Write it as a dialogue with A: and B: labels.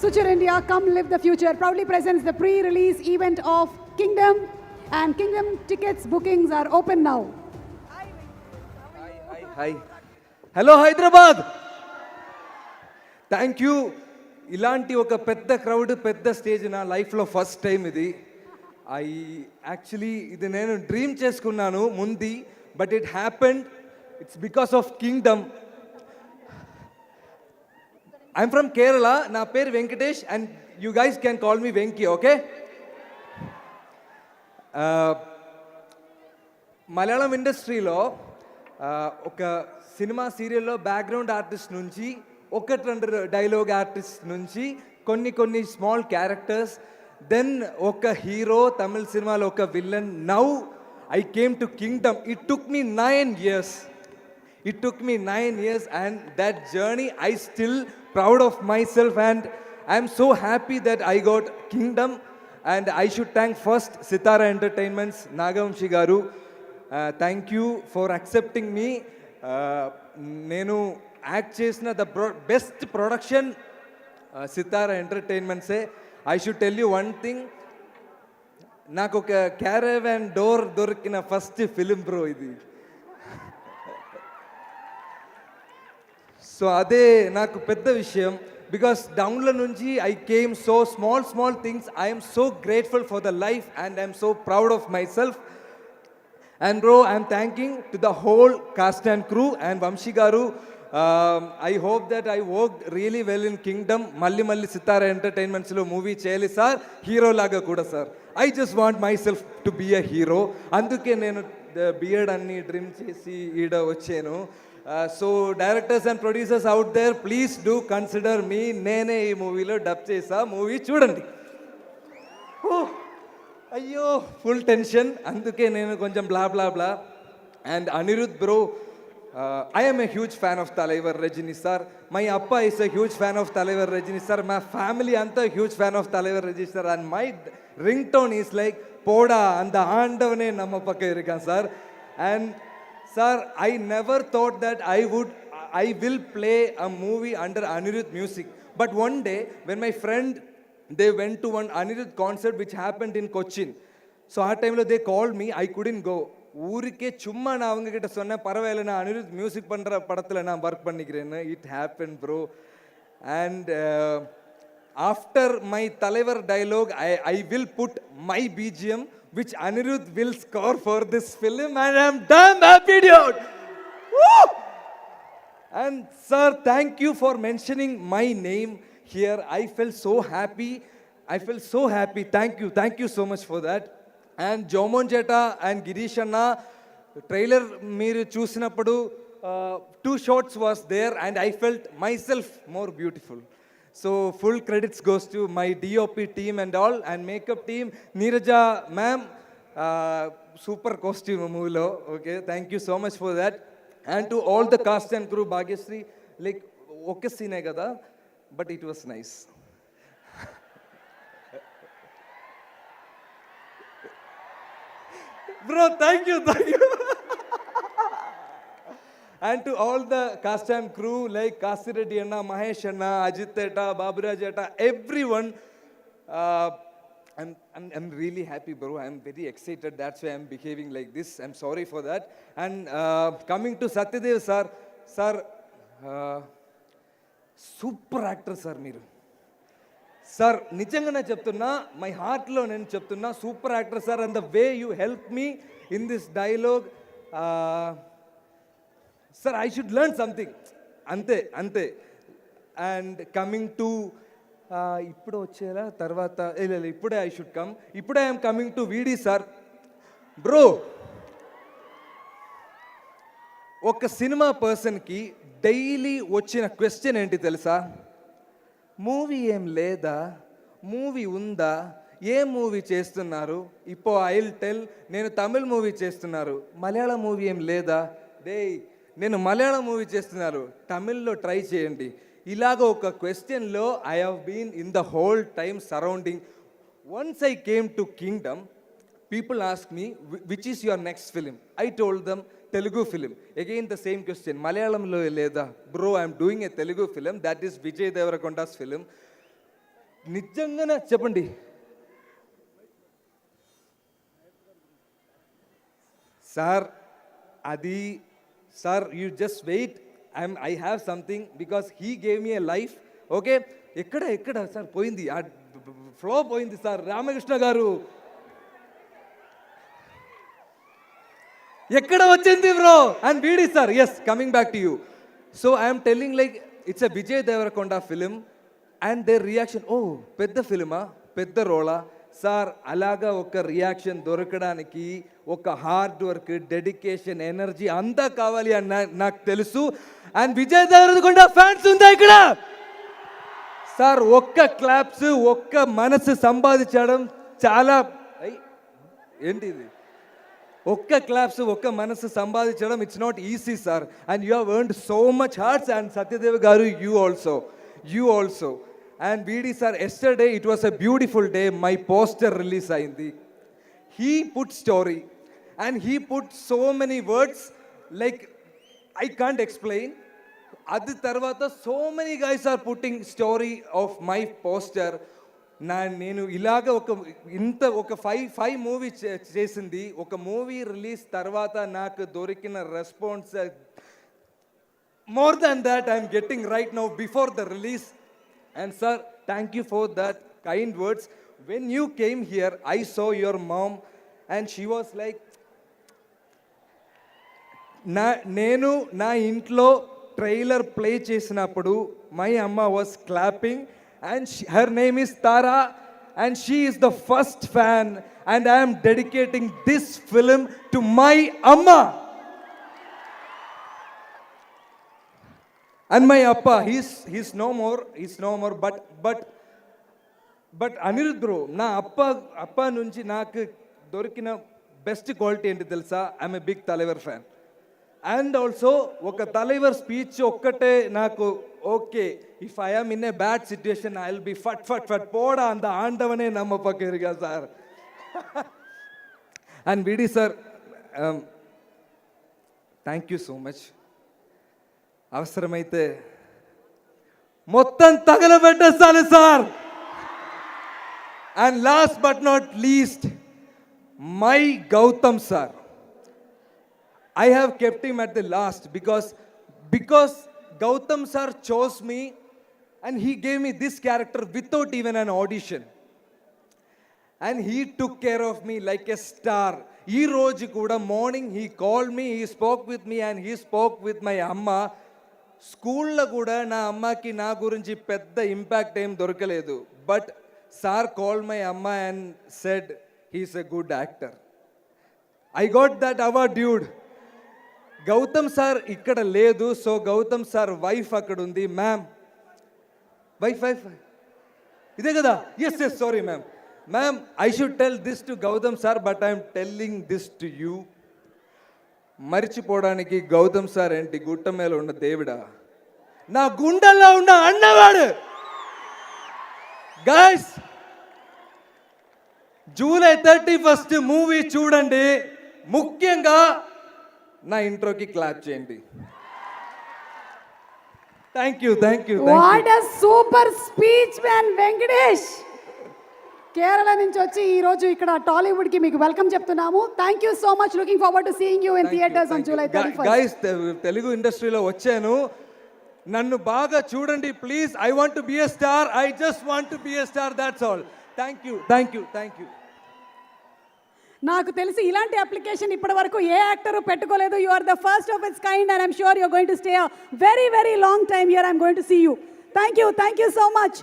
A: Suture India, Come Live the Future proudly presents the pre-release event of Kingdom, and Kingdom tickets bookings are open now.
B: Hi. Hello Hyderabad. Thank you. ఇలాంటి ఒక పెద్ద crowd పెద్ద stage నా లైఫ్లో first time ఇది. ఇది నేను dream చేసుకున్నాను ముందు, but it happened. It's because of Kingdom. I'm from Kerala. నా పేరు Venkatesh and you guys can call me Venky, okay? Malayalam ఇండస్ట్రీలో ఒక సినిమా సీరియల్లో బ్యాక్గ్రౌండ్ ఆర్టిస్ట్ నుంచి ఒకటి రెండు డైలాగ్ ఆర్టిస్ట్ నుంచి కొన్ని స్మాల్ క్యారెక్టర్స్, దెన్ ఒక హీరో, తమిళ సినిమాలో ఒక villain. Now I came to Kingdom. It took me 9 years. It took me 9 years, and that journey I still proud of myself, and I am so happy that I got Kingdom. And I should thank first Sitara Entertainments, Nagamshi garu. Thank you for accepting me. Nenu act chesina the best production Sitara Entertainments. I should tell you one thing. నాకు ఒక caravan door దొరికిన first film bro ఇది. So అదే నాకు పెద్ద విషయం. Because డౌన్లో నుంచి I came so small things. I'm so grateful for the life and I'm so proud of myself. And bro, I'm thanking to the whole cast and crew and Vamshi garu. I hope that I work really well in Kingdom. మళ్ళీ సితారా ఎంటర్టైన్మెంట్స్లో movie చేయాలి sir, hero లాగా కూడా sir. I just want myself to be a hero. అందుకే నేను beard అన్ని dream చేసి ఈడ వచ్చాను. So directors and producers out there, please do consider me. నేనే ఈ మూవీలో డబ్ చేసా. మూవీ చూడండి. అయ్యో ఫుల్ టెన్షన్, అందుకే నేను కొంచెం blah. And Anirudh bro, I am a huge fan of Talaivar Rajini sir. My appa is a huge fan of Talaivar Rajini sir. My family anta huge fan of Talaivar Rajini sir. And my ringtone is like Poda and the Andavane Namma Pakka Irukan sir. And sir, I never thought that I will play a movie under Anirudh music. But one day when my friend, they went to one Anirudh concert which happened in Cochin. So at time they called me, I couldn't go. ஊருக்கே சும்மா நான் அவங்க கிட்ட சொன்னேன், பரவாயில்ல நான் Anirudh music பண்ணுற படத்தில் நான் ஒர்க் பண்ணிக்கிறேன்னு. It happen bro. And after my Thalaivar dialogue I will put my BGM which Anirudh will score for this film, and I'm damn happy, dude. Woo! And sir, thank you for mentioning my name here. I felt so happy. Thank you so much for that. And Jomon Jeta and Girish Anna, trailer మీరు చూసినప్పుడు 2 shots was there and I felt myself more beautiful. So full credits goes to my DOP team and all, and makeup team. Neeraja ma'am, super costume movie. Okay, thank you so much for that. And to all the cast and crew, Bhagyasri, like okay scene kada, but it was nice. Bro, thank you. And to all the cast and crew like Kasi Reddy Anna, Mahesh Anna, Ajit Etta, Baburaj Etta, everyone. I'm really happy, bro. I'm very excited. That's why I'm behaving like this. I'm sorry for that. And coming to Satyadev sir, super actor sir మీరు. Sir నిజంగానే చెప్తున్నా, my హార్ట్లో నేను చెప్తున్నా, super actor sir. And the way you help me in this dialogue sir, I should learn something. అంతే. And coming to ఇప్పుడు వచ్చేలా తర్వాత ఇప్పుడే ఐ షుడ్ కమ్. ఇప్పుడే ఐఎమ్ కమింగ్ టు వీడి సార్. బ్రో, ఒక సినిమా పర్సన్కి డైలీ వచ్చిన క్వశ్చన్ ఏంటి తెలుసా? మూవీ ఏం లేదా, మూవీ ఉందా, ఏ మూవీ చేస్తున్నారు? ఇప్పో ఐ విల్ టెల్, నేను తమిళ్ మూవీ చేస్తున్నారు, మలయాళం మూవీ ఏం లేదా? నేను మలయాళం మూవీ చేస్తున్నారు, తమిళ్లో ట్రై చేయండి. ఇలాగ ఒక క్వశ్చన్లో I have been in the whole time surrounding. Once I came to kingdom, people ask me, which is your next film? I told them, Telugu film. Again the same question, Malayalam lo leda? Bro, I am doing a Telugu film, that is Vijay Deverakonda's film. నిజంగానే చెప్పండి. Sir అది sir you just wait, I have something because he gave me a life. Okay, ఎక్కడ sir పోయింది, ఆ flow పోయింది sir. Ramakrishna garu ఎక్కడ వచ్చింది bro? And VD sir, yes, coming back to you. So I'm telling like it's a Vijay Deverakonda film and their reaction, ఓ పెద్ద ఫిలిమా, పెద్ద రోలా సార్. అలాగా ఒక రియాక్షన్ దొరకడానికి ఒక హార్డ్ వర్క్, డెడికేషన్, ఎనర్జీ అంతా కావాలి అని నాకు తెలుసు. అండ్ విజయ్ దేవరకొండ ఫ్యాన్స్ ఉందా ఇక్కడ సార్? ఒక్క క్లాప్స్, ఒక్క మనసు సంపాదించడం చాలా ఏంటి ఇది, ఒక్క క్లాప్స్, ఒక్క మనసు సంపాదించడం it's not easy sir. And you have earned so much hearts. And Satyadev garu, you also. And VD sir, yesterday it was a beautiful day, my poster release అయింది. He put story and he put so many words like I can't explain. అది తర్వాత so many guys are putting story of my poster. నేను ఇలాగ ఒక five movie చేసింది. ఒక movie release తర్వాత నాకు దొరికిన response more than that I'm getting right now before the release. And sir, thank you for that kind words. When you came here I saw your mom and she was like, నేను నా ఇంట్లో trailer play చేసినప్పుడు my అమ్మ was clapping and her name is Tara and she is the first fan and I am dedicating this film to my amma and my appa. He's no more but Anirudh bro, na appa nunchi naaku dorikina best quality enti telusa, I am a big Talaivar fan. And also ఒక Thalaivar speech ఒక్కటే నాకు okay, if I am in a bad situation I will be ఫట్ పోడా అంత ఆండవనే నమ్మ పక్కరిగా sir. And VD sir, thank you so much. అవసరమైతే మొత్తం తగలబెట్టేస్తాను sir. And last but not least, my Gautam sir. I have kept him at the last because Gautam sir chose me and he gave me this character without even an audition. And he took care of me like a star. Ee roju kuda morning he called me, he spoke with me and he spoke with my amma. School la kuda na amma ki na gurinchi pedda impact em dorkaledu. But sir called my amma and said he's a good actor. I got that award, dude. Gautam sir ఇక్కడ లేదు, so Gautam sir wife అక్కడ ఉంది. Ma'am, wife ఇదే కదా? Yes sorry ma'am, I should tell this to Gautam sir but I'm telling this to you. మర్చిపోవడానికి Gautam sir ఏంటి, గుట్ట మీద ఉన్న దేవుడా, నా గుండెల్లో ఉన్న అన్నవాడు. గైస్, జూలై 31 మూవీ చూడండి. ముఖ్యంగా నా ఇంట్రోకి క్లాప్ చేయండి. Thank you.
A: What a super speech man Venkatesh. Kerala నుంచి వచ్చి ఈ రోజు ఇక్కడ టాలీవుడ్ కి మీకు వెల్కమ్ చెప్తున్నాము. Thank you so much. Looking forward to seeing you in theatres on July 31.
B: Guys, Telugu ఇండస్ట్రీలో వచ్చాను, నన్ను బాగా చూడండి please. I want to be a star, I just want to be a star, that's all. Thank you.
A: నాకు తెలిసి ఇలాంటి application ఇప్పటి వరకు ఏ యాక్టర్ పెట్టుకోలేదు. You are the first of its kind and I'm sure you are going to stay a very long time here. I'm going to see you. Thank you so much.